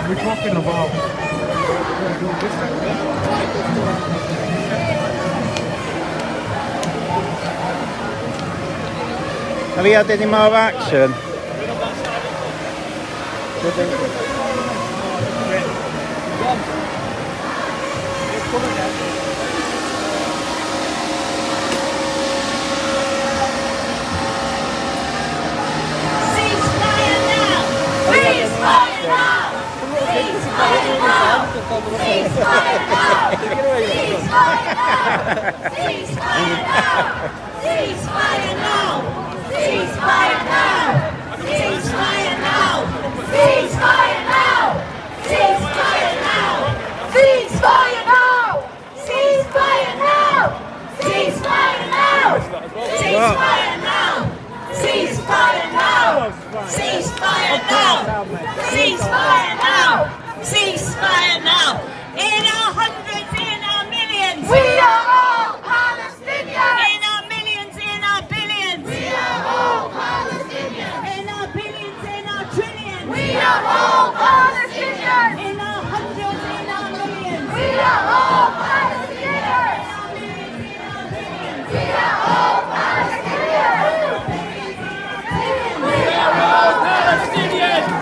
We're talking about. Have you had any more action? Ceasefire now! In our hundreds, in our millions! We are all Palestinians! In our millions, in our billions! We are all Palestinians! In our billions, in our trillions! We are all Palestinians! In our hundreds, in our millions! We are all Palestinians! We are all Palestinians! We are all Palestinians!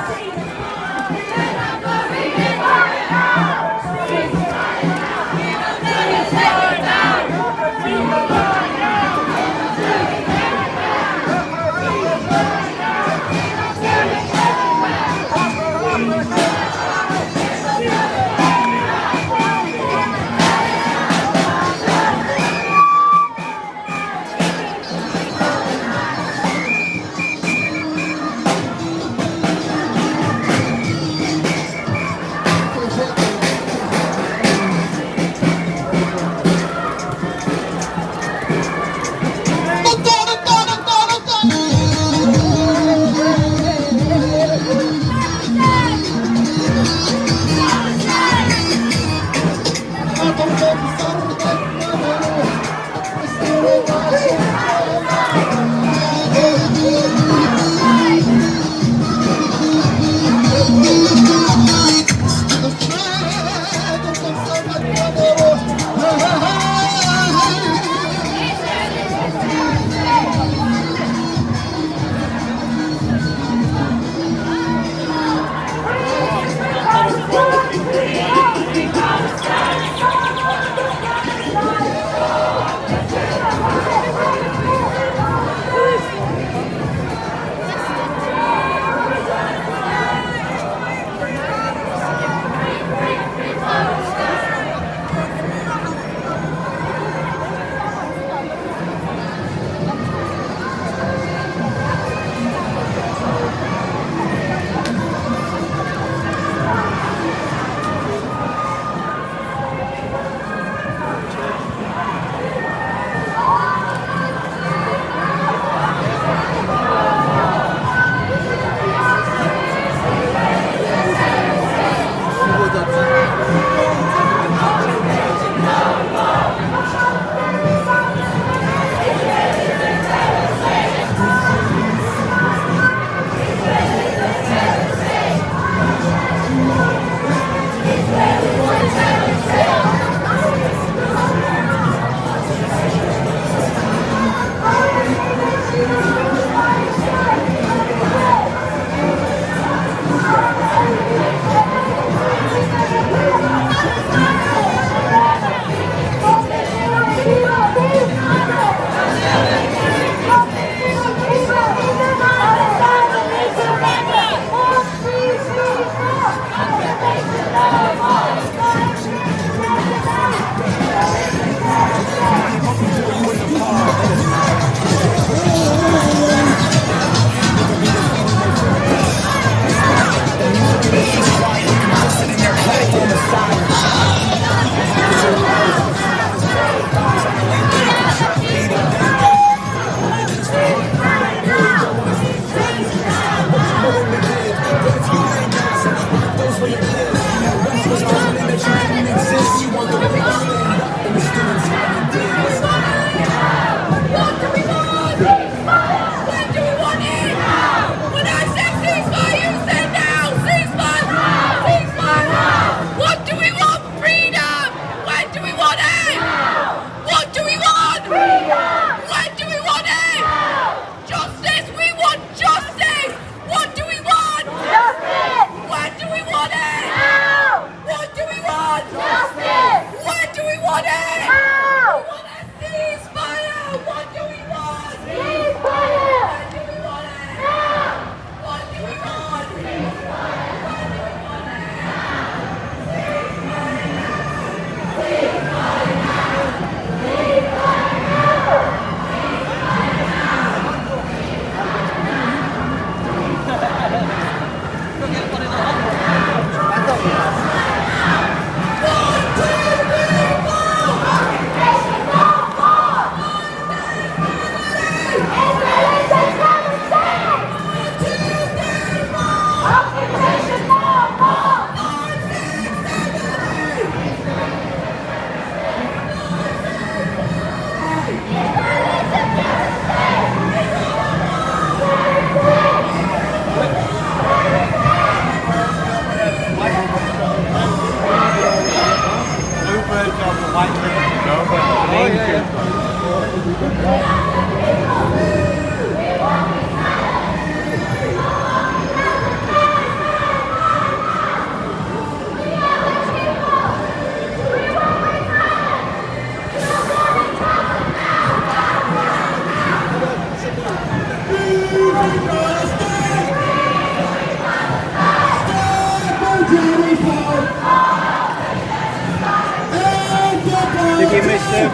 When I say ceasefire, you say now! Ceasefire! Ceasefire!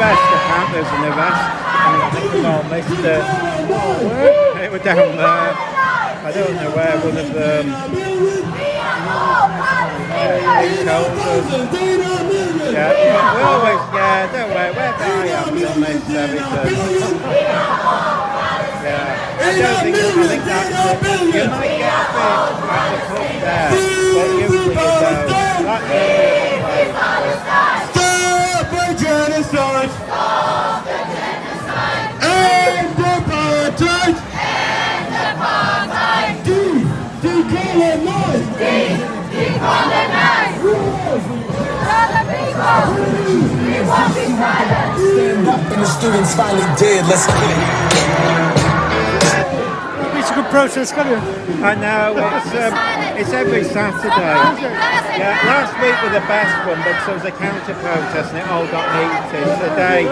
vest, the Panthers and the vest. I think we've all missed it. It was down there. I don't know where one of them told us. Yeah, we always, don't worry, where I am, we'll miss everything. Yeah, I think that's it. You might get a bit at the pub there, but usually you don't. That's the only place. Stop the genocide! Stop the genocide! End apartheid! End apartheid! Decolonize! Decolonize! Brother people! We won't be silent! Stand up and the students finally did. Let's get it. It's a good protest, can't you? I know, it's every Saturday. Yeah, last week was the best one because there was a counter protest and it all got heated. Today,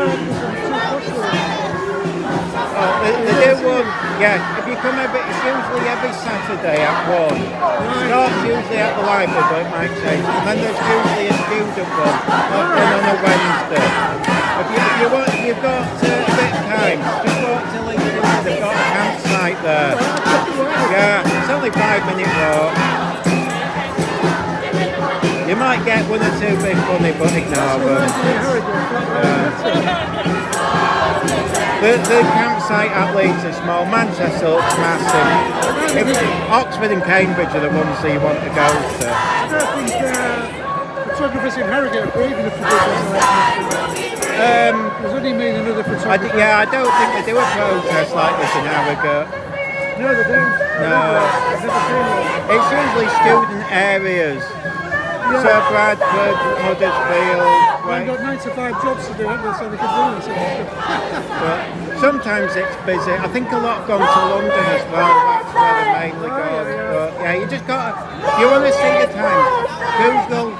they do one, if you come it's usually every Saturday at 1. It starts usually at the library, but it might change. And then there's usually a student one, often on a Wednesday. If you've got a bit of time, just walk to Leeds. They've got a campsite there. Yeah, it's only 5-minute walk. You might get one or two bit funny, but ignore them. The campsite at Leeds is small. Manchester looks massive. Oxford and Cambridge are the ones that you want to go to. I don't think photographers in Harrogate are brave enough to do something like that. There's only me and another photographer. I don't think they do a protest like this in Harrogate. No, they don't. No. I've never seen one. It's usually student areas. So Bradford, Huddersfield. They've got 9 to 5 jobs to do, haven't they, so they can do this sort of stuff. But sometimes it's busy. I think a lot have gone to London as well. That's where they mainly go. But you just got to, if you want to see the time, Google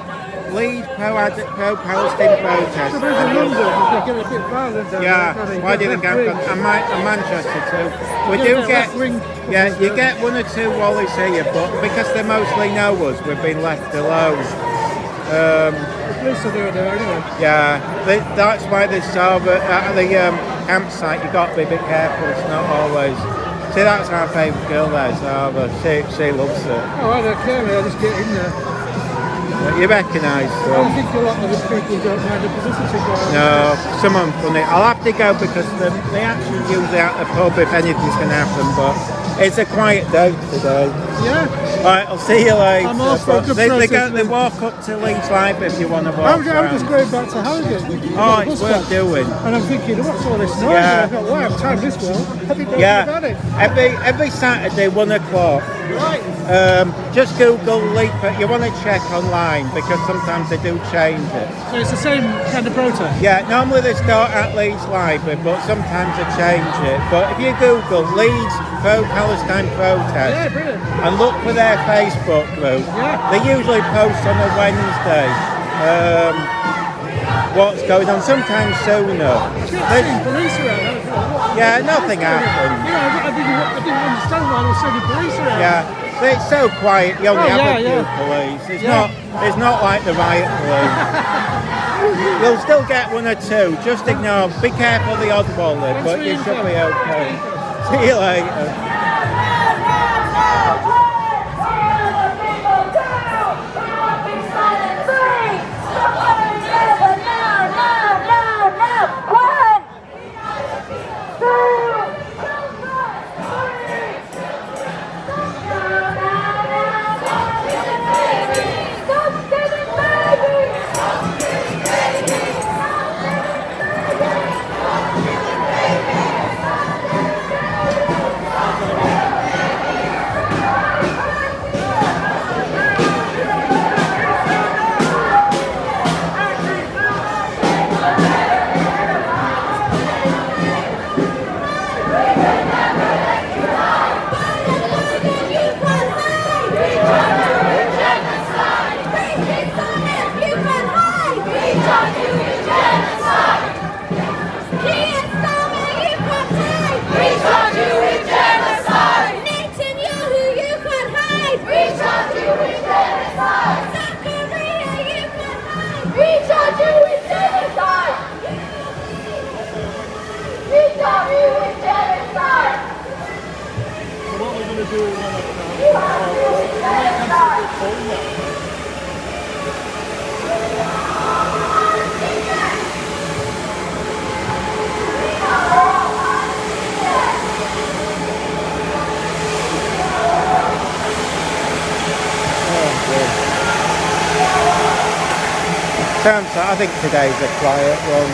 Leeds Pro-Palestinian protest. So there's in London, they get a bit violent down there. Why do you think I've gone? And Manchester too. We do get, you get one or two wallies here, but because they mostly know us, we've been left alone. The police are doing there anyway. Yeah, that's why they saw that at the campsite, you've got to be a bit careful, it's not always. See, that's our favourite girl there, Zara. She loves it. Oh, I don't care, I just get in there. You recognise them? I think a lot of the people don't mind the publicity going on. No, some are funny. I'll have to go because they actually usually at the pub if anything's going to happen, but it's a quiet day today. Yeah. Right, I'll see you later. I'm all for a good they walk up to Leeds Library if you want to walk I'm just going back to Harrogate. Oh, it's worth doing. And I'm thinking, what's all this noise? Yeah. I thought, wow, I've timed this well. I think about it. Every Saturday, 1 o'clock. Right. Just Google Leeds. You want to check online because sometimes they do change it. So it's the same kind of protest? Yeah, normally they start at Leeds Library, but sometimes they change it. But if you Google Leeds Pro-Palestinian protest and look for their Facebook group, they usually post on a Wednesday what's going on, sometimes sooner. Police around. Yeah, nothing happened. Yeah, I didn't understand why there were so many police around. Yeah, it's so quiet, you only have a few police. It's not like the riot police. You'll still get one or two, just ignore, be careful the odd wallet, but you should be okay. See you later. I think today's a quiet one.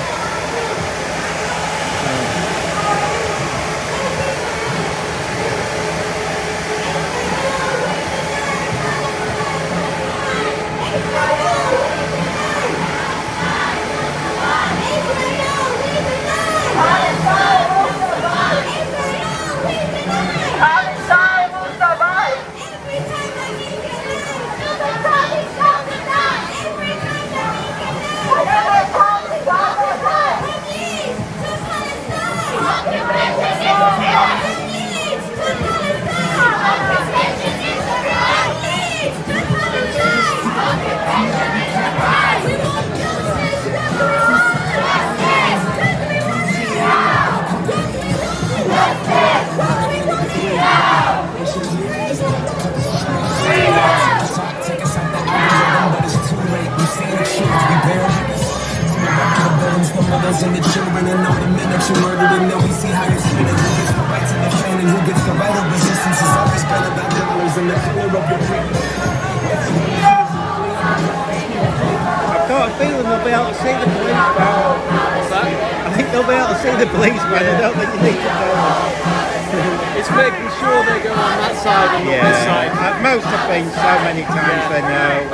Palestine will survive. Mothers and the children and all the men that you murdered, and now we see how you're spinning. Who gets the right to defend and who gets the right of resistance is always better than dollars and the color of your print. I've got a feeling they'll be able to see the police van. What's that? I think they'll be able to see the police van. I don't think you need to tell them. It's making sure they go on that side and not this side. Most have been so many times they know.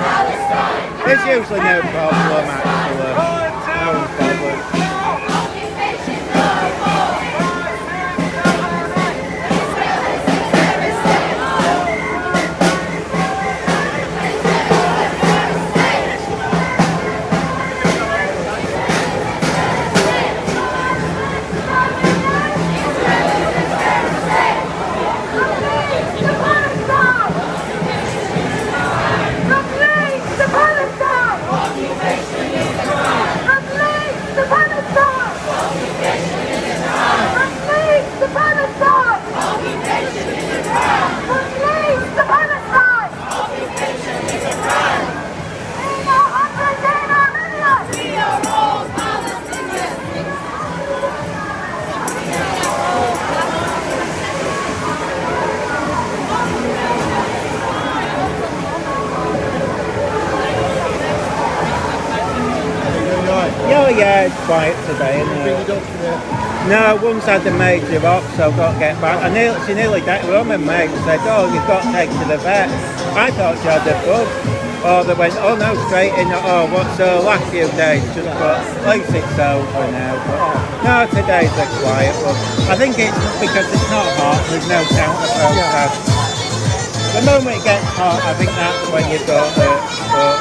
There's usually no problem actually. No problem. Oh yeah, it's quiet today, isn't it? No, one's had a major up, so I've got to get back. She nearly died. Roman mate said, "Oh, you've got to take to the vet." I thought she had a bug. Or they went, "Oh no, straight in." Oh, what's the last few days? Just but at least it's over now. But no, today's a quiet one. I think it's because it's not hot. There's no counter protest. The moment it gets hot, I think that's when you go hurt. But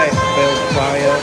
it feels quiet.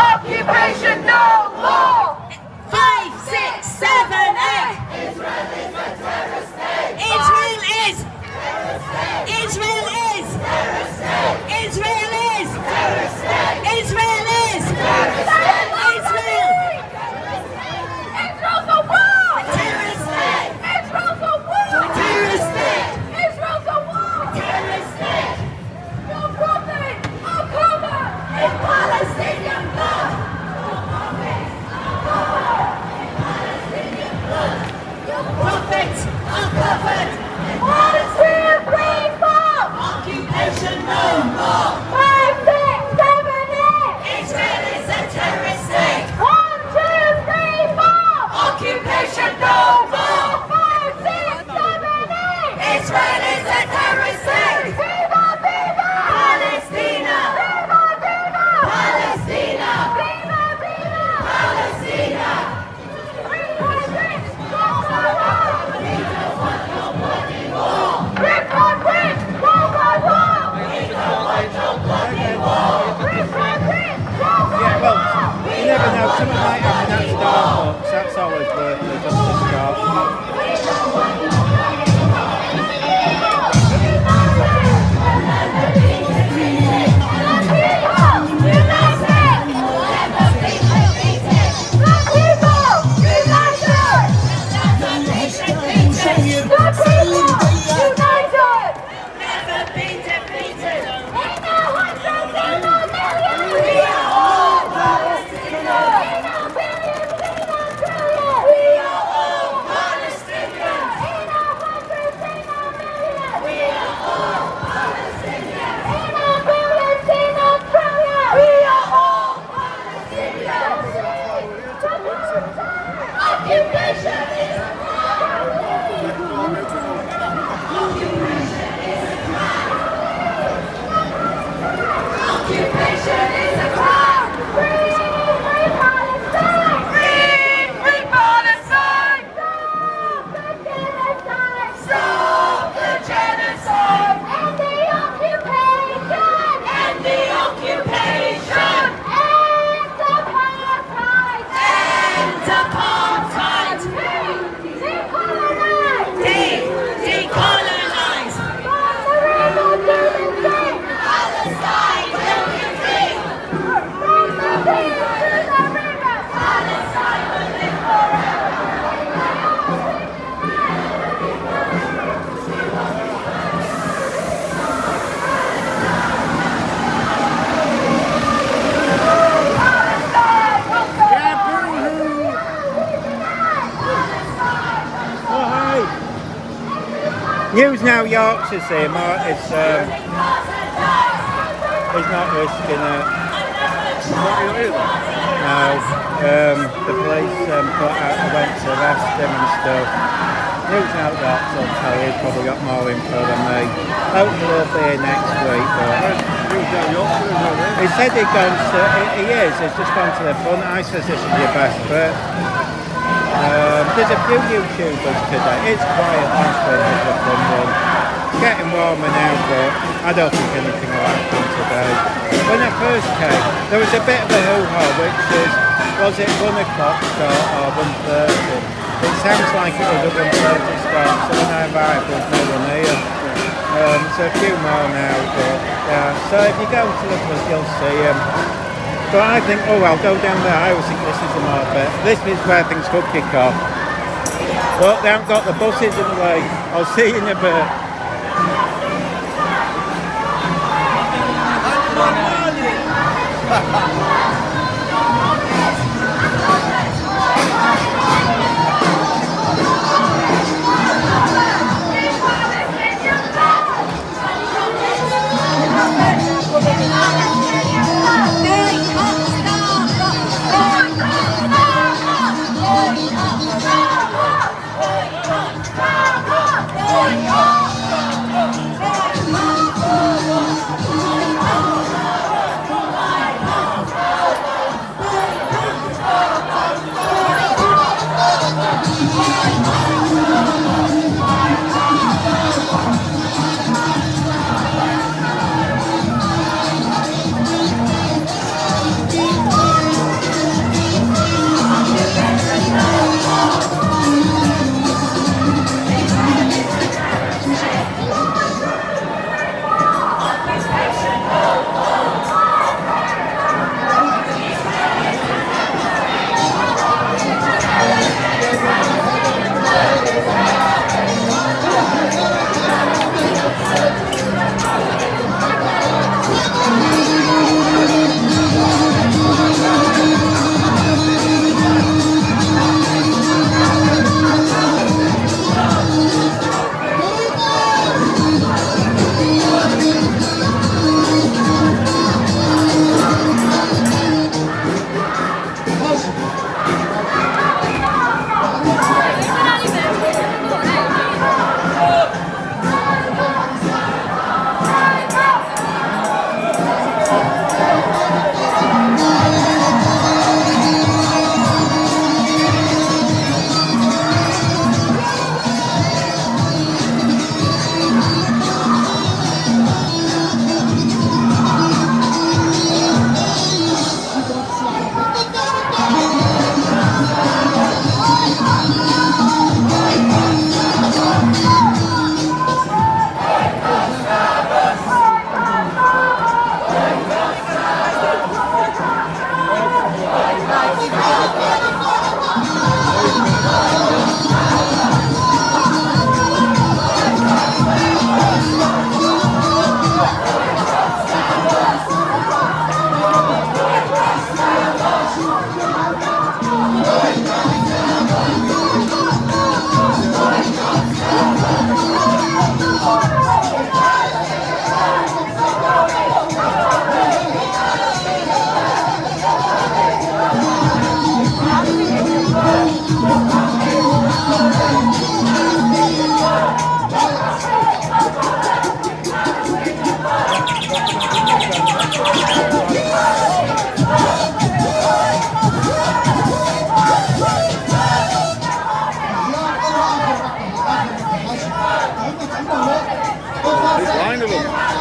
Occupation no more! 5, 6, 7, 8! News Now Yorkshire's here, Mark. He's not risking it. No. The police went to arrest him and stuff. News Now Yorkshire will tell you, he's probably got more info than me. Hopefully he'll be here next week. But he said he'd gone to, he's just gone to the front. I says this is your best bet. There's a few YouTubers today. It's quiet last week was the fun one. It's getting warmer now, but I don't think anything will happen today. When I first came, there was a bit of a hoo-ha, which was it 1 o'clock start or 1:30? It sounds like it was a 1:30 start, so when I arrived there was no one here. So a few more now, but yeah. So if you go to the front, you'll see them. But I think, oh well, go down there. I always think this is the market. This is where things could kick off. But they haven't got the buses in the way. I'll see you in a bit.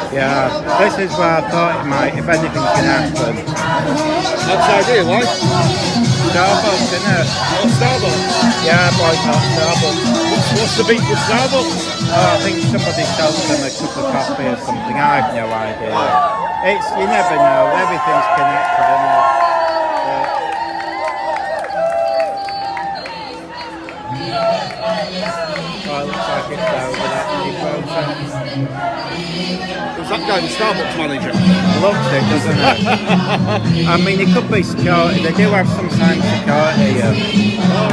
Yeah, this is where I thought it might, if anything's going to happen. That's the idea, why? Starbucks, isn't it? Oh, Starbucks. Yeah, boycott Starbucks. What's the beef with Starbucks? Oh, I think somebody sells them a cup of coffee or something. I have no idea. It's, you never know. Everything's connected, isn't it? Oh, it looks like it's over that new process. Is that guy the Starbucks manager? Looks it, doesn't it? I mean, it could be security. They do have sometimes security here.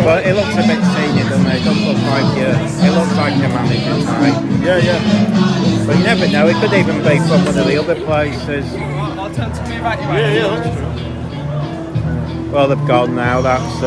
But it looks a bit senior, doesn't it? It doesn't look like it looks like the manager type. Yeah, yeah. But you never know, it could even be from one of the other places. Yeah, yeah, that's true. Well, they've gone now, that's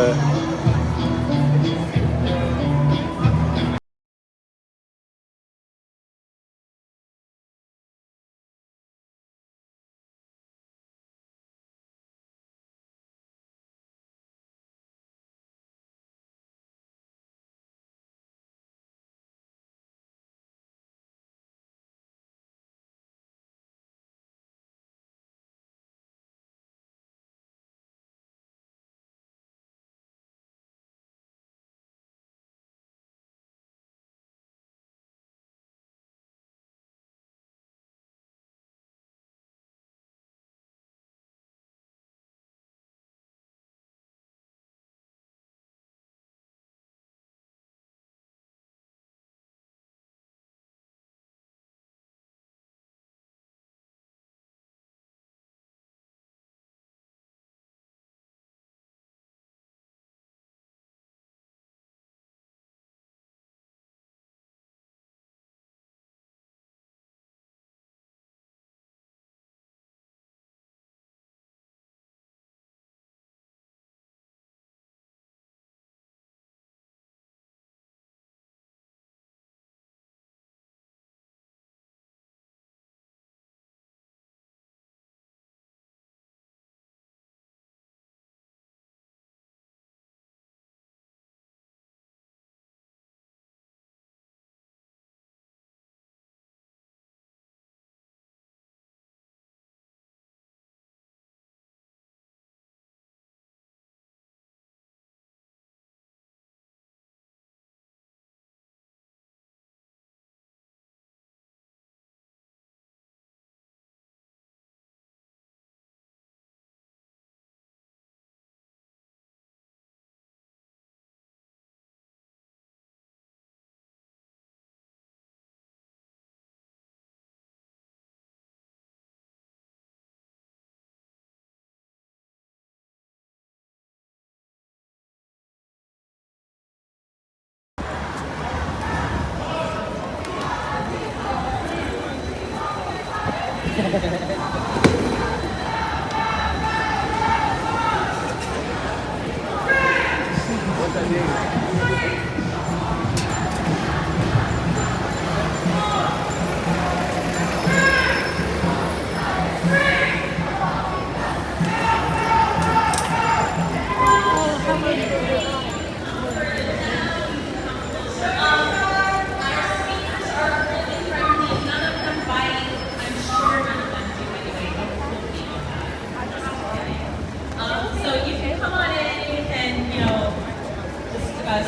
So you can come on in, you can,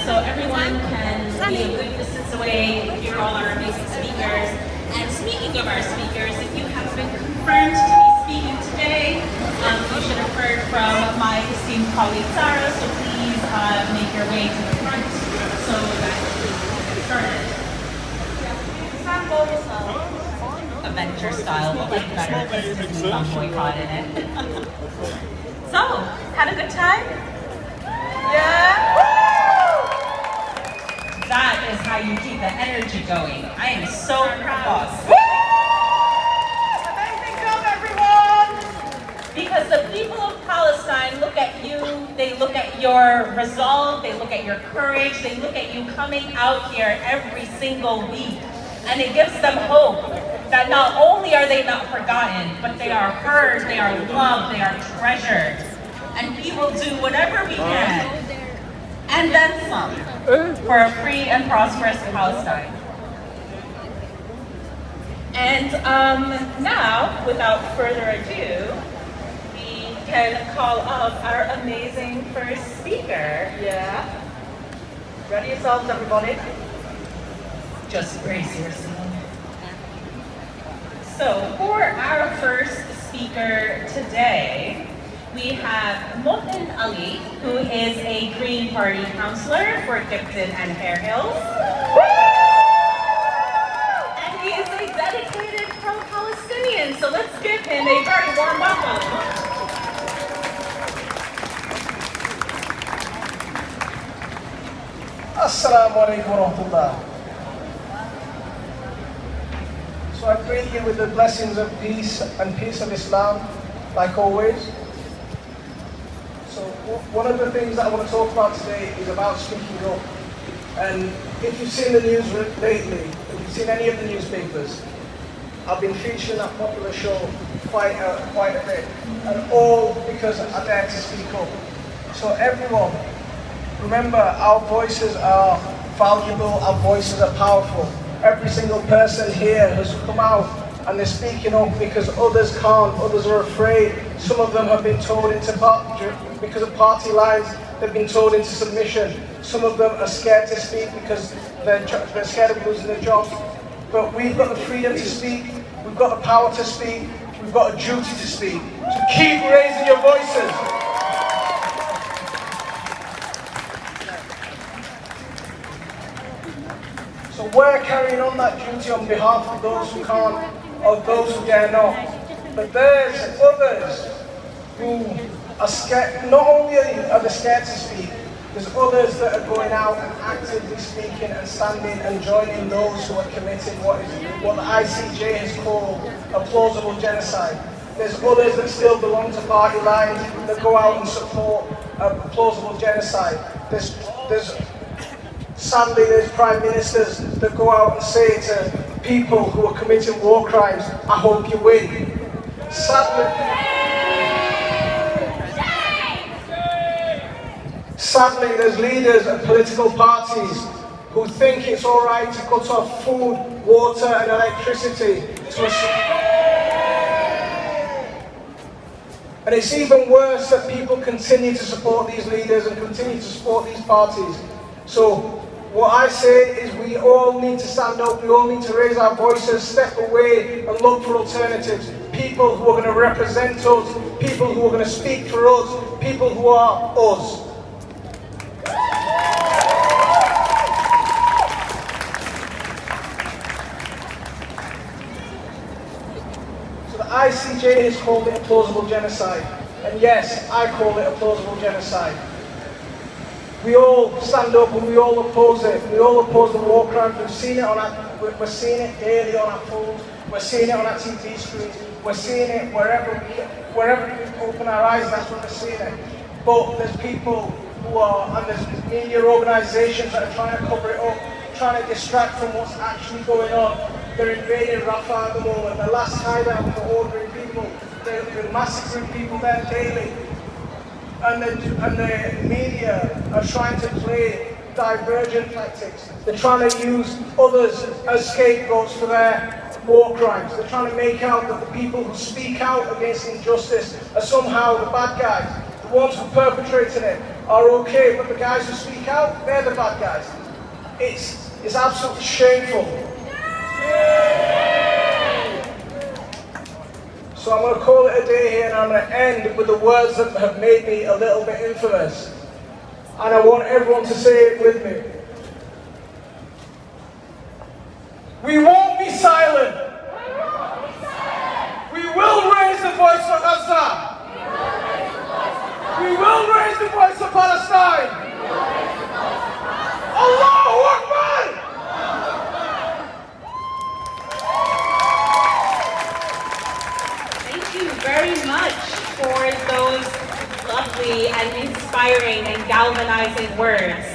so everyone can be a good distance away, hear all our amazing speakers. And speaking of our speakers, if you have been confirmed to be speaking today, you should have heard from my esteemed colleague Sarah, so please make your way to the front so that we can get started. Adventure style, but like better because there's some boycott in it. So, had a good time? Yeah? Woo! That is how you keep the energy going. I am so proud. Woo! Amazing job, everyone! Because the people of Palestine look at you, they look at your resolve, they look at your courage, they look at you coming out here every single week. And it gives them hope that not only are they not forgotten, but they are heard, they are loved, they are treasured. And we will do whatever we can, and then some, for a free and prosperous Palestine. And now, without further ado, we can call up our amazing first speaker. Yeah. Ready yourselves, everybody? Just brace yourself. So, for our first speaker today, we have Mohsin Ali, who is a Green Party councillor for Dipton and Fair Hills. alaikum wa rahmatullah. So I greet you with the blessings of peace and peace of Islam, like always. So one of the things that I want to talk about today is about speaking up. And if you've seen the news lately, if you've seen any of the newspapers, I've been featuring that popular show quite a bit, and all because I dare to speak up. So everyone, remember, our voices are valuable, our voices are powerful. Every single person here has come out and they're speaking up because others can't, others are afraid. Some of them have been told into because of party lines, they've been told into submission. Some of them are scared to speak because they're scared of losing their jobs. But we've got the freedom to speak, we've got the power to speak, we've got a duty to speak. So keep raising your voices. So we're carrying on that duty on behalf of those who can't, or those who dare not. But there's others who are scared. Not only are they scared to speak, there's others that are going out and actively speaking and standing and joining those who are committing what the ICJ has called a plausible genocide. There's others that still belong to party lines that go out and support a plausible genocide. Sadly, there's prime ministers that go out and say to people who are committing war crimes, I hope you win. Sadly, there's leaders of political parties who think it's all right to cut off food, water and electricity and it's even worse that people continue to support these leaders and continue to support these parties. So what I say is we all need to stand up, we all need to raise our voices, step away and look for alternatives. People who are going to represent us, people who are going to speak for us, people who are us. So the ICJ has called it a plausible genocide. And yes, I call it a plausible genocide. We all stand up and we all oppose it. We all oppose the war crimes. We're seeing it daily on our phones. We're seeing it on our TV screens. We're seeing it wherever we open our eyes, that's when we're seeing it. But there's people who are, and there's media organisations that are trying to cover it up, trying to distract from what's actually going on. They're invading Rafah at the moment. The last hideout for ordinary people. They're massacring people there daily. And the media are trying to play divergent tactics. They're trying to use others as scapegoats for their war crimes. They're trying to make out that the people who speak out against injustice are somehow the bad guys. The ones who are perpetrating it are okay, but the guys who speak out, they're the bad guys. It's absolutely shameful. So I'm going to call it a day here and I'm going to end with the words that have made me a little bit infamous. And I want everyone to say it with me. We won't be silent. We will raise the voice for Gaza. We will raise the voice for Palestine. Allahu Akbar! Very much for those lovely and inspiring and galvanizing words.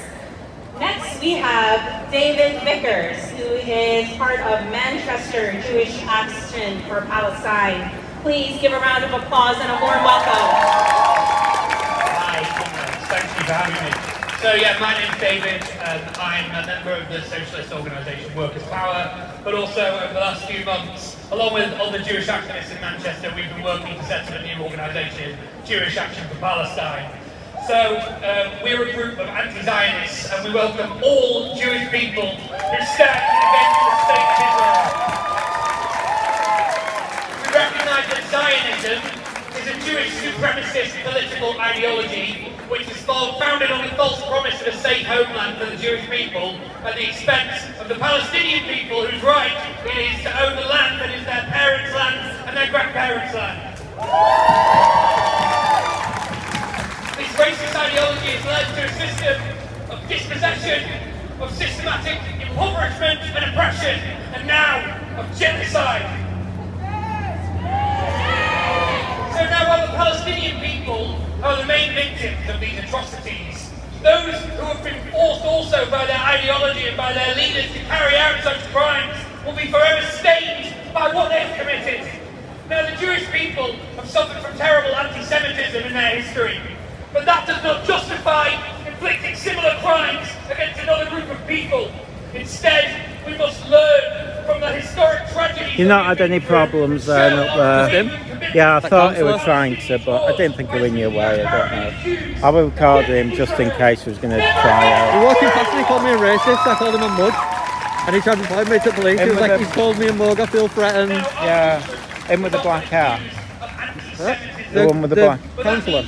Next we have David Vickers, who is part of Manchester Jewish Action for Palestine. Please give a round of applause and a warm welcome. Hi, thank you for having me. So yeah, my name's David. I'm a member of the socialist organisation Workers' Power, but also over the last few months, along with other Jewish activists in Manchester, we've been working to set up a new organisation, Jewish Action for Palestine. So we're a group of anti-Zionists and we welcome all Jewish people who stand against the state of Israel. We recognise that Zionism is a Jewish supremacist political ideology which is founded on the false promise of a safe homeland for the Jewish people at the expense of the Palestinian people whose right it is to own the land that is their parents' land and their grandparents' land. This racist ideology has led to a system of dispossession, of systematic impoverishment and oppression, and now of genocide. So now while the Palestinian people are the main victims of these atrocities, those who have been forced also by their ideology and by their leaders to carry out such crimes will be forever stained by what they've committed. Now the Jewish people have suffered from terrible anti-Semitism in their history, but that does not justify inflicting similar crimes against another group of people. Instead, we must learn from the historic tragedies. You've not had any problems then up there? Yeah, I thought he was trying to, but I didn't think he was in your way, I don't know. I will call him just in case he was going to try out. He walked in past me, he called me a racist, I called him a mug. And he tried to point me to police, he was like, he's called me a mug, I feel threatened. Yeah, him with the black hat. Huh? The one with the black. Councillor.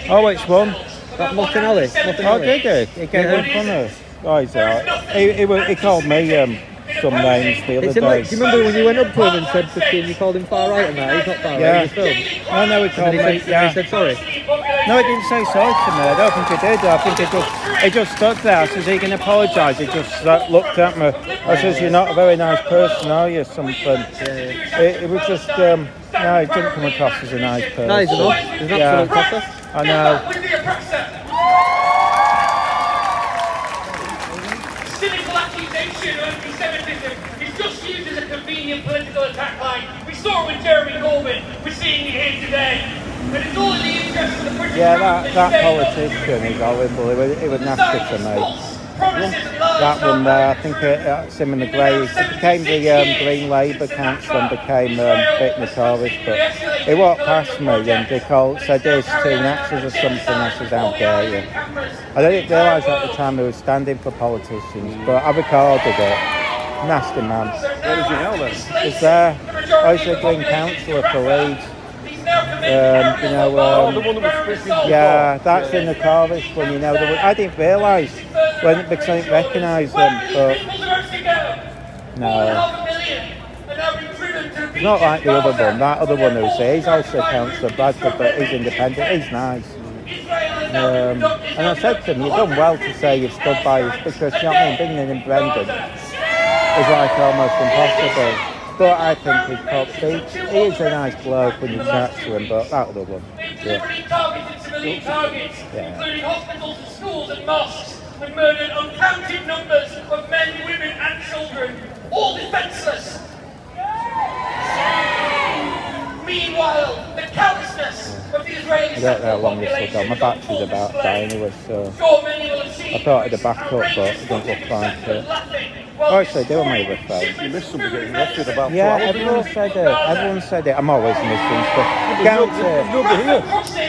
Oh, which one? That Martinelli. Oh, did he? He came in front of us. Oh, he's alright. He called me some names the other day. Do you remember when you went up to him and said fucking, you called him far right and that? He's not far right, he's filmed. Oh, no, he called me. He said sorry. No, he didn't say sorry to me. I don't think he did. I think he just stood there. I says, he can apologise. He just looked at me. I says, you're not a very nice person, are you? Something. It was just, no, he didn't come across as a nice person. No, he's not. He's an absolute tosser. I know. Cynical accusation of anti-Semitism is just used as a convenient political attack line. We saw it with Jeremy Corbyn. We're seeing it here today. And it's all in the interest of the British government. That politician is horrible. He was nasty to me. That one there, I think it's him in the grey. He became the Green Labour council and became a bit notorious, but he walked past me and they said there's two Nazis or something. I said, how dare you. I didn't realise at the time he was standing for politicians, but I recorded it. Nasty man. Where is he now then? He's there. I was a Green councillor for Leeds. The one that was yeah, that's in the chorus when I didn't realise because I didn't recognise them, but no. It's not like the other one. That other one who's there, he's also Councillor Bradford, but he's independent. He's nice. And I said to him, you've done well to say you've stood by us because, you know what I mean, bringing in Brendan is like almost impossible. But I think he is a nice bloke when you chat to him, but that other one. Deliberately targeted civilian targets, including hospitals and schools and mosques, and murdered uncounted numbers of men, women and children, all defenceless. Meanwhile, the callousness of the Israeli I don't know how long this will go. My battery's about dying anyway, so I thought I'd back up, but it don't look like it. Oh, actually, I do on my other phone. You missed somebody getting arrested about 4 hours. Everyone said it. Everyone said it. I'm always missing stuff. There's nobody here.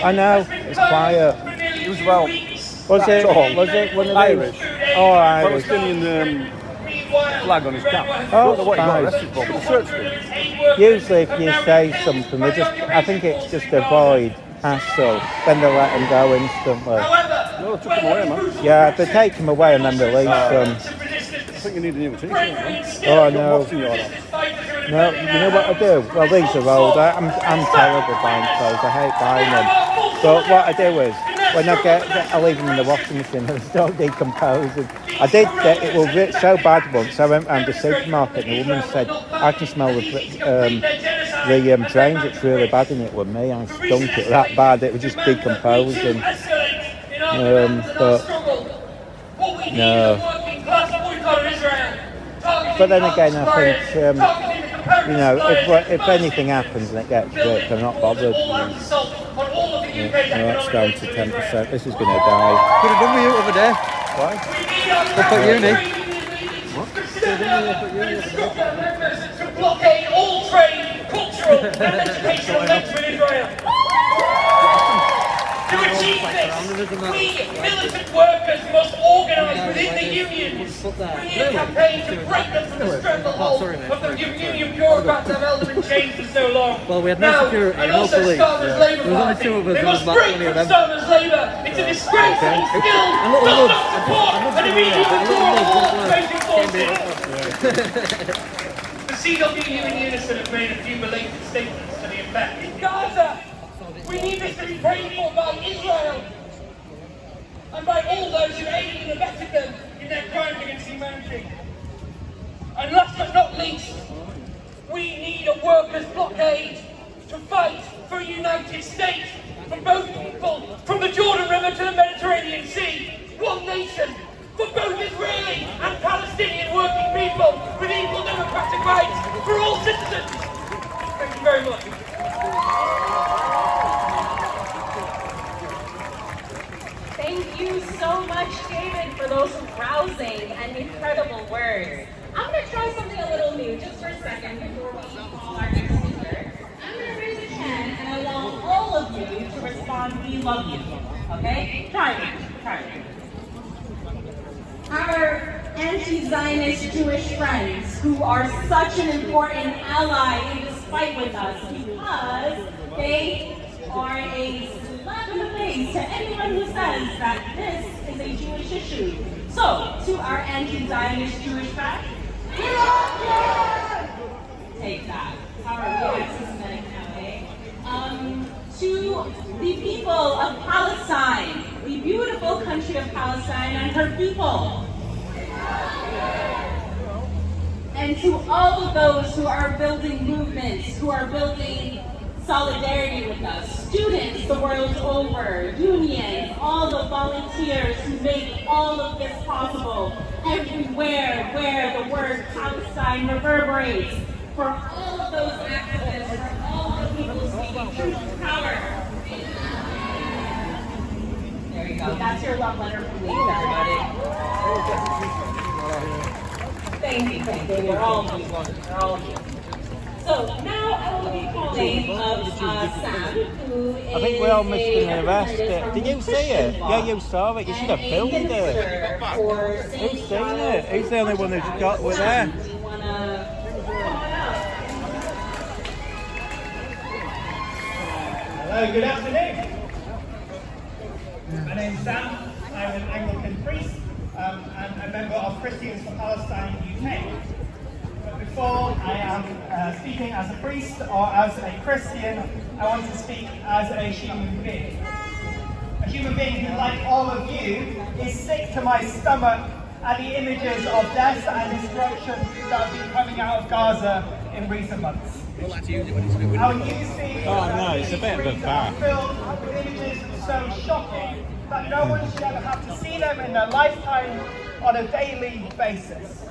I know. It's quiet. It was about Was it one of Irish. these? Oh, Irish. Palestinian flag on his cap. Oh, I don't know what he got nice. arrested for, but they searched him. Usually if you say something, I think it's just avoid hassle, then they let him go instantly. No, they took him away, man. Yeah, they take him away and then release them. I think you need an invitation, man. Oh, no. What's in your hand? No, you know what I do? Well, these are old. I'm terrible buying clothes. I hate buying them. But what I do is, when I leave them in the washing machine, they don't decompose. And I did. It was so bad once. I went round the supermarket and the woman said, "I can smell the drains. It's really bad." And it was me. I stunk it that bad. It was just decomposing. But no. But then again, I think if anything happens and it gets ripped, I'm not bothered. That's down to 10%. This is going to die. Could have done with you over there. Why? Up at uni. To blockade all trade, cultural and educational links with Israel. To achieve this, we militant workers must organise within the unions, bringing a campaign to break them from the stranglehold of the union bureaucrats that have held them in chains for so long. Well, we had no security, no police. There was only two of us, They and there was must about break 20 of from them. starvers' labour. It's a disgrace that it's still And look, not enough support and immediate withdrawal of all trading forces. The CWU and Unison have made a few belated statements to the effect. In Gaza, we need this to be prayed for by Israel and by all those who aided and abetted them in their crimes against humanity. And last but not least, we need a workers' blockade to fight for a united state for both people, from the Jordan River to the Mediterranean Sea. One nation for both Israeli and Palestinian working people with equal democratic rights for all citizens. Thank you very much. Thank you so much, David, for those rousing and incredible words. I'm going to try something a little new just for a second before we call our next speaker. I'm going to raise a hand and I want all of you to respond, we love you. Okay? Try it. Our anti-Zionist Jewish friends who are such an important ally in this fight with us because they are a slap in the face to anyone who says that this is a Jewish issue. So, to our anti-Zionist Jewish friends, take that. How are we anti-Semitic now, eh? To the people of Palestine, the beautiful country of Palestine and her people. And to all of those who are building movements, who are building solidarity with us, students the world over, unions, all the volunteers who make all of this possible, everywhere where the word Palestine reverberates, for all of those activists, for all the people speaking truth to power. There you go. That's your love letter from Leeds, everybody. Thank you. We're all of you. So now I will be calling up Sam, who is I think we all missed the university. Did you see it? Yeah, you saw it. You should have filmed it. Who's seen it? Who's the only one who's got with there? Hello, good afternoon. My name's Sam. I'm an Anglican priest and a member of Christians for Palestine UK. But before I am speaking as a priest or as a Christian, I want to speak as a human being. A human being who, like all of you, is sick to my stomach at the images of death and destruction that have been coming out of Gaza in recent months. Our newsfeed it's a bit of a fact. filled with images so shocking that no one should ever have to see them in their lifetime on a daily basis.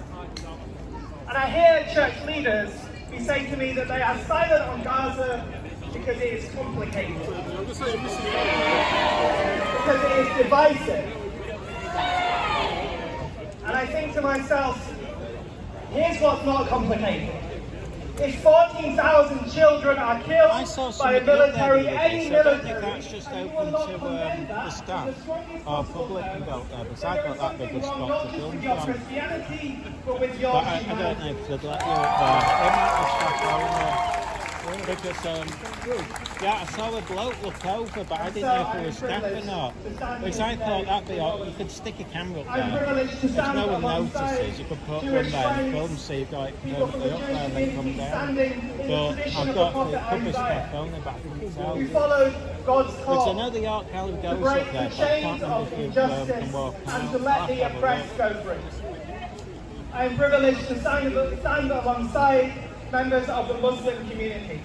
And I hear church leaders be saying to me that they are silent on Gaza because it is complicated, because it is divisive. And I think to myself, here's what's not complicated. If 14,000 children are killed by a military, any military, that's just open to the staff or public can go there, because I got that big a spot to film from. Christianity, but with your But I don't know if they'd let you up there. They might have staff only. Because, I saw a bloke look over, but I didn't know if it was staff or not. Because I thought that'd be odd. You could stick a camera up there. If no one notices, you could put one there and film, so you've got it permanently up there and then come down. But I've got it could be staff only, but I couldn't tell. Because I know the Ark Alley goes up there, but I can't remember if you can walk out. And to let the oppressed go free. I am privileged to stand alongside members of the Muslim community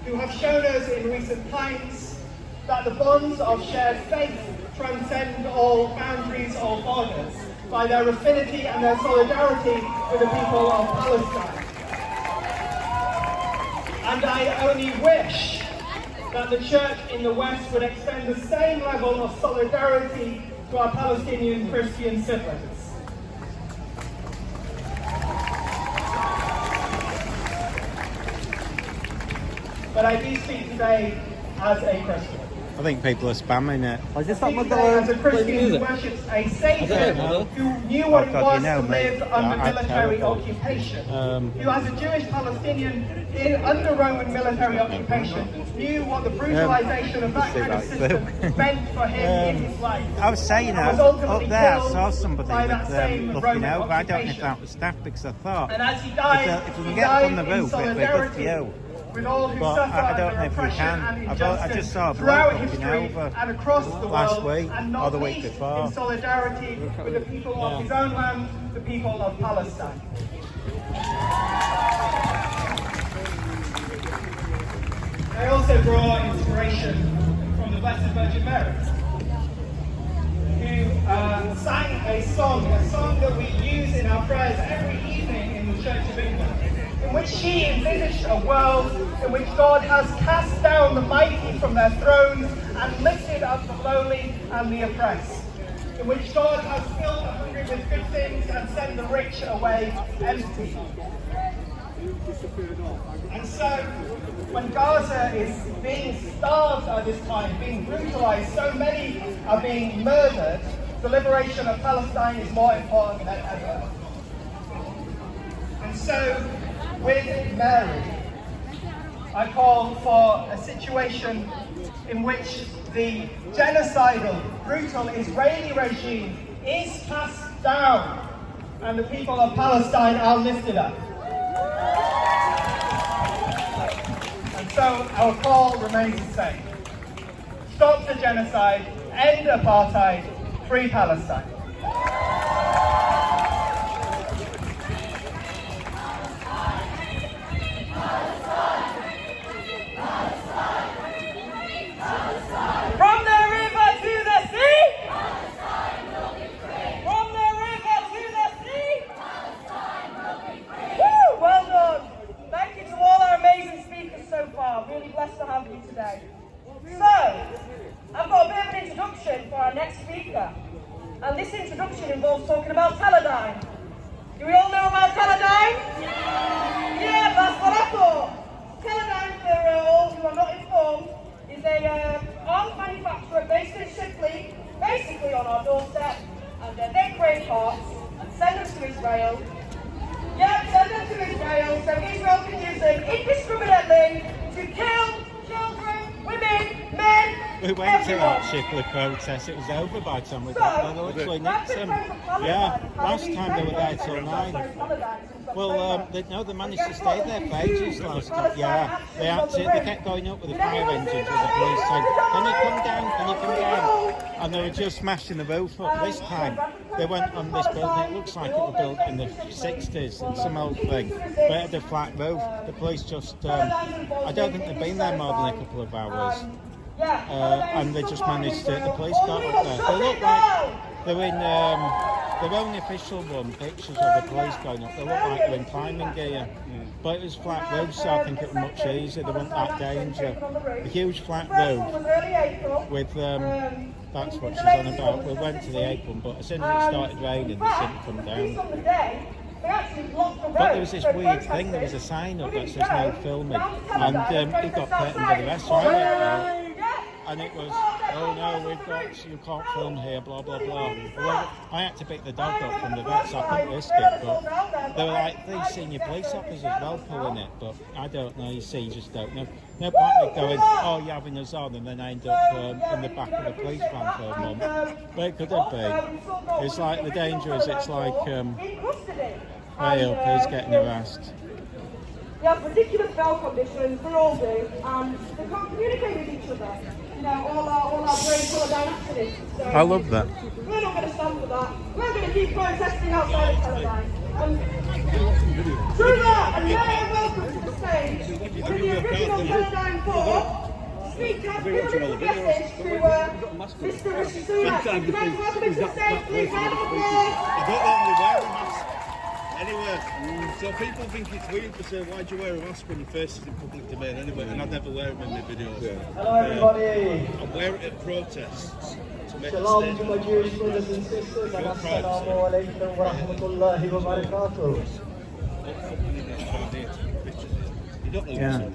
who have shown us in recent times that the bonds of shared faith transcend all boundaries or borders by their affinity and their solidarity with the people of Palestine. And I only wish that the church in the West would extend the same level of solidarity to our Palestinian Christian siblings. But I do speak today as a Christian. I think people are spamming it. I just thought as a Christian who worships a Saviour who knew what it was to live under military occupation, who as a Jewish Palestinian under Roman military occupation knew what the brutalisation of that kind of system meant for him in his life. I was saying that up there, I saw somebody with them looking over. I don't know if that was staff, because I thought and as he died, if we can get up on the roof, it'd be good for you. with all who But suffer I don't under know if you oppression can. and I injustice just saw a throughout bloke walking history over and across the last world, week and or not the week least before. in solidarity with the people of his own land, the people of Palestine. I also draw inspiration from the Blessed Virgin Mary, who sang a song that we use in our prayers every evening in the Church of England, in which she envisaged a world in which God has cast down the mighty from their thrones and lifted up the lowly and the oppressed, in which God has filled the hungry with good things and sent the rich away empty. And so, when Gaza is being starved at this time, being brutalized, so many are being murdered, the liberation of Palestine is more important than ever. And so, with Mary, I call for a situation in which the genocidal, brutal Israeli regime is cast down and the people of Palestine are lifted up. And so our call remains the same. Stop the genocide, end apartheid, free Palestine. From the river to the sea. From the river to the sea. Woo, well done. Thank you to all our amazing speakers so far. Really blessed to have you today. So, I've got a bit of an introduction for our next speaker. And this introduction involves talking about Teledyne. Do we all know about Teledyne? Yeah, that's what I thought. Teledyne, for all who are not informed, is a arms manufacturer based in Shipley, basically on our doorstep, and they create parts and send them to Israel. Yeah, send them to Israel, so Israel can use them indiscriminately to kill children, women, men, We went to that Shipley protest, it was over by the time we got there. They literally nicked them. Yeah, last time they were there till 9. Well, they managed to stay there for ages last time. Yeah, they kept going up with the fire engines with the police saying, can you come down, can you come down? And they were just smashing the roof up. This time, they went on this building, it looks like it was built in the 60s, some old thing, but it had a flat roof. The police just, I don't think they've been there more than a couple of hours. And they just managed to, the police got up there. They look like they're in, their own official one, pictures of the police going up, they look like they're in climbing gear. But it was flat roof, so I think it was much easier, there wasn't that danger. A huge flat roof with, that's what she's on about. We went to the apron, but as soon as it started raining, they didn't come down. But there was this weird thing, there was a sign up that says no filming, and it got threatened with the rest, so I went there, and it was, oh no, you can't film here, blah blah blah. Well, I had to pick the dog up from the vet, so I couldn't risk it, but they were like, these senior police officers as well pulling it, but I don't know, you see, you just don't know. No point in going, oh, you're having us on, and then I end up in the back of the police van for a month. But it could have been. It's like, the danger is, it's like, way up, who's getting harassed? They have ridiculous bowel conditions, they all do, and they can't communicate with each other. You know, all our brains full of accidents. So I love that. We're not going to stand for that. We're going to keep protesting outside of Teledyne. Through that, and now welcome to the stage with the original Teledyne 4. Speak to a message to Mr. Rishi Sunak. Welcome to the stage, please, round of applause. I don't normally wear a mask anyway, so people think it's weird to say, why do you wear a mask when your face is in public domain anyway? And I never wear them in my videos. Hello everybody. I wear it at protests. Shalom to my Jewish brothers and sisters, and assalamu alaikum wa rahmatullahi wa barakatuh. Yeah.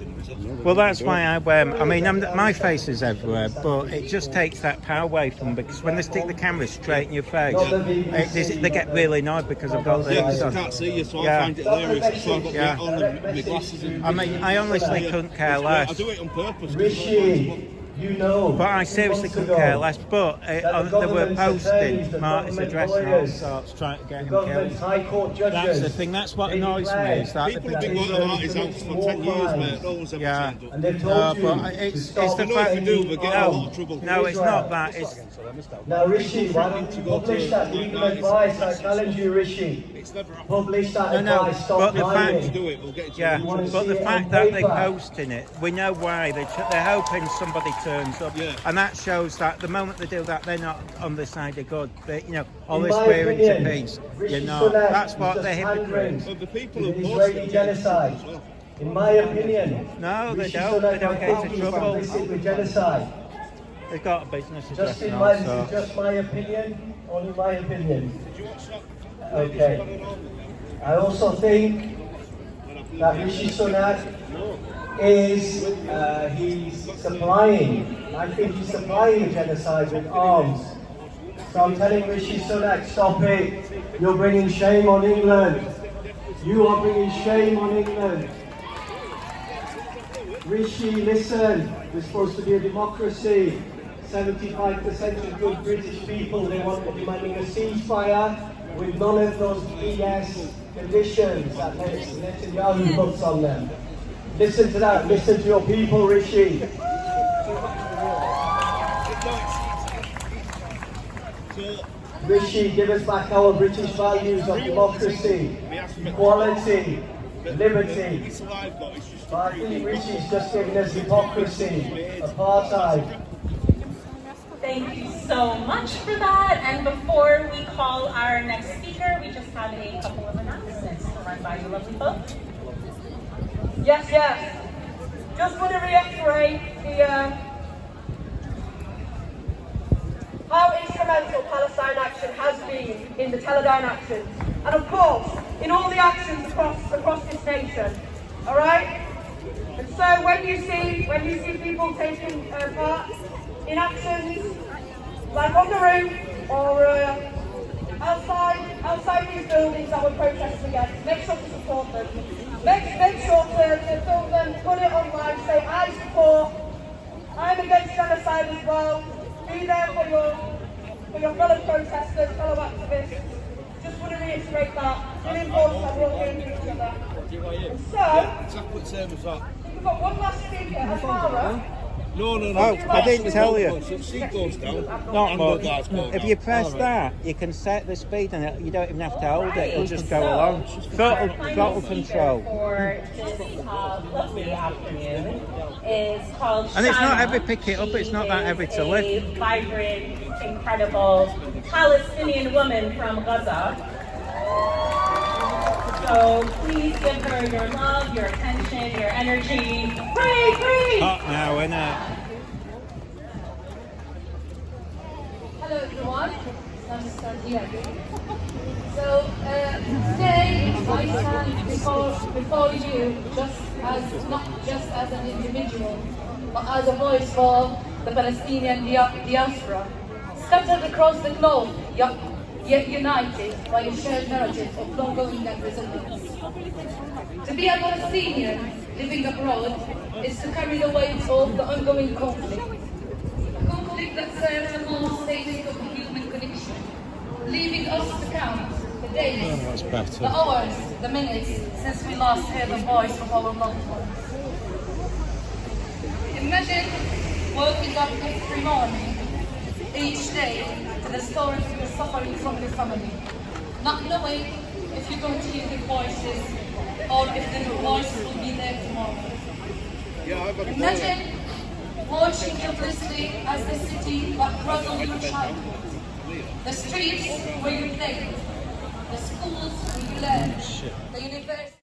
Well, that's why I wear. I mean, my face is everywhere, but it just takes that power away from them, because when they stick the camera straight in your face, they get really annoyed because I've got these on. I can't see you, so I find it hilarious. So I've got my glasses in. I mean, I honestly couldn't care less. I do it on purpose. Rishi, You know, but I seriously couldn't care less. But they were posting Marty's address and all sorts, trying to get him killed. High court judges, that's the thing. That's what annoys me. Is that people have been going to Marty's house for 10 years, mate. No one's ever turned up. And they've told you but it's the fact we do, we get a lot of trouble. No, it's not that. It's now, Rishi, why don't you publish that legal advice? I challenge you, Rishi. Publish that advice. Stop lying. But the fact that they're posting it, we know why. They're hoping somebody turns up, and that shows that the moment they do that, they're not on the side of good. They, all this swearing to peace. That's what they're hypocrites. But the people who Israeli genocide. In my opinion, no, they don't. They don't get into trouble. With genocide. They've got a business address. This is just my opinion. Only my opinion. Okay. I also think that Rishi Sunak is he's supplying. I think he's supplying genocide with arms. So I'm telling Rishi Sunak, stop it. You're bringing shame on England. You are bringing shame on England. Rishi, listen. We're supposed to be a democracy. 75% of good British people, they want demanding a ceasefire with none of those BS conditions that Netanyahu puts on them. Listen to that. Listen to your people, Rishi. Rishi, give us back our British values of democracy, equality, liberty. But I think Rishi's just giving us hypocrisy, apartheid. Thank you so much for that. And before we call our next speaker, we just have a couple of announcements to run by you lovely folks. Yes. Just want to reiterate how instrumental Palestine Action has been in the Teledyne actions, and of course, in all the actions across this nation. All right. And so when you see people taking part in actions like on the roof or outside these buildings that we're protesting against, make sure to support them. Make sure to film them, put it online, say I support, I'm against genocide as well. Be there for your fellow protesters, fellow activists. Just want to reiterate that. Really important that we're all hearing each other. And so, we've got one last speaker, Amara. No. Oh, I didn't tell you. She goes down. Not much. If you press that, you can set the speed and you don't even have to hold it. It'll just go along. Throttle control. For this lovely afternoon is called And it's Shana. not heavy. Pick it up. It's not that heavy to lift. A vibrant, incredible Palestinian woman from Gaza. So please give her your love, your attention, your energy. Pray! Hot now, isn't it? Hello everyone, I'm Sardia. So today I stand before you not just as an individual, but as a voice for the Palestinian diaspora, scattered across the globe, yet united by a shared narrative of long-going and resilience. To be a Palestinian living abroad is to carry the weight of the ongoing conflict. A conflict that serves the most basic of the human connection, leaving us to count the days, the hours, the minutes since we last heard the voice of our loved ones. Imagine waking up every morning, each day, to the stories of the suffering from your family, not knowing if you're going to hear the voices or if the voices will be there tomorrow. Imagine watching helplessly as the city that cradled your childhood, the streets where you played, the schools where you learned, the university.